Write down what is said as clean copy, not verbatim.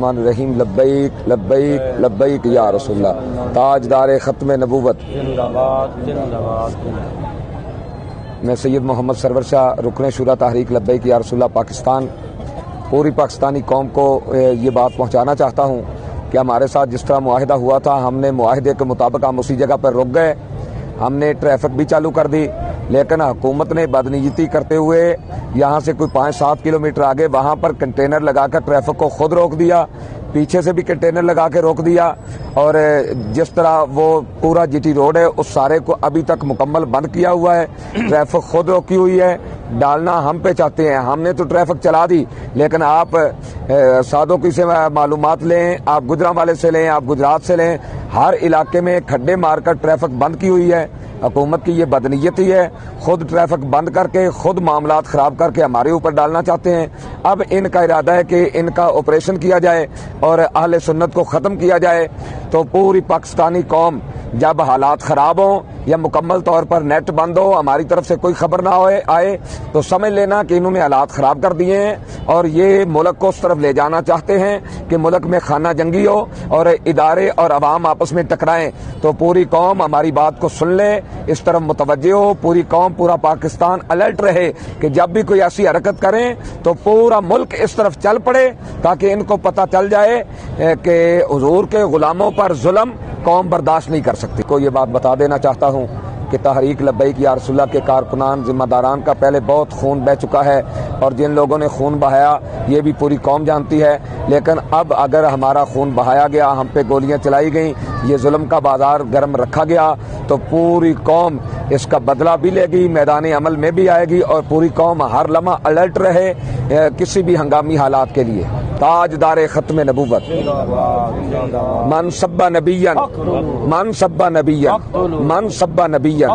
الرحمن الرحیم لبیک لبیک لبیک یا رسول اللہ تاجدار ختم نبوت میں سید محمد سرور شاہ رکن شورا تحریک لبیک یا رسول اللہ پاکستان پوری پاکستانی قوم کو یہ بات پہنچانا چاہتا ہوں کہ ہمارے ساتھ جس طرح معاہدہ ہوا تھا ہم نے معاہدے کے مطابق ہم اسی جگہ پر رک گئے. ہم نے ٹریفک بھی چالو کر دی لیکن حکومت نے بدنیتی کرتے ہوئے یہاں سے کوئی 5-7 کلومیٹر آگے وہاں پر کنٹینر لگا کر ٹریفک کو خود روک دیا, پیچھے سے بھی کنٹینر لگا کے روک دیا اور جس طرح وہ پورا جی ٹی روڈ ہے اس سارے کو ابھی تک مکمل بند کیا ہوا ہے. ٹریفک خود روکی ہوئی ہے, ڈالنا ہم پہ چاہتے ہیں. ہم نے تو ٹریفک چلا دی لیکن آپ سادوں کی سے معلومات لیں, آپ گجرانوالے سے لیں, آپ گجرات سے لیں, ہر علاقے میں کھڈے مار کر ٹریفک بند کی ہوئی ہے. حکومت کی یہ بدنیتی ہے, خود ٹریفک بند کر کے خود معاملات خراب کر کے ہمارے اوپر ڈالنا چاہتے ہیں. اب ان کا ارادہ ہے کہ ان کا آپریشن کیا جائے اور اہل سنت کو ختم کیا جائے. تو پوری پاکستانی قوم جب حالات خراب ہوں یا مکمل طور پر نیٹ بند ہو, ہماری طرف سے کوئی خبر نہ آئے تو سمجھ لینا کہ انہوں نے حالات خراب کر دیے ہیں اور یہ ملک کو اس طرف لے جانا چاہتے ہیں کہ ملک میں خانہ جنگی ہو اور ادارے اور عوام آپس میں ٹکرائیں. تو پوری قوم ہماری بات کو سن لے, اس طرف متوجہ ہو, پوری قوم پورا پاکستان الرٹ رہے کہ جب بھی کوئی ایسی حرکت کریں تو پورا ملک اس طرف چل پڑے تاکہ ان کو پتہ چل جائے کہ حضور کے غلاموں پر ظلم قوم برداشت نہیں کر سکتی. کو یہ بات بتا دینا چاہتا ہوں کہ تحریک لبیک یا رسول اللہ کے کارکنان ذمہ داران کا پہلے بہت خون بہ چکا ہے اور جن لوگوں نے خون بہایا یہ بھی پوری قوم جانتی ہے. لیکن اب اگر ہمارا خون بہایا گیا, ہم پہ گولیاں چلائی گئیں, یہ ظلم کا بازار گرم رکھا گیا تو پوری قوم اس کا بدلہ بھی لے گی, میدان عمل میں بھی آئے گی اور پوری قوم ہر لمحہ الرٹ رہے کسی بھی ہنگامی حالات کے لیے. تاجدار ختم نبوت من سب نبیا من سب نبیا من سب نبیا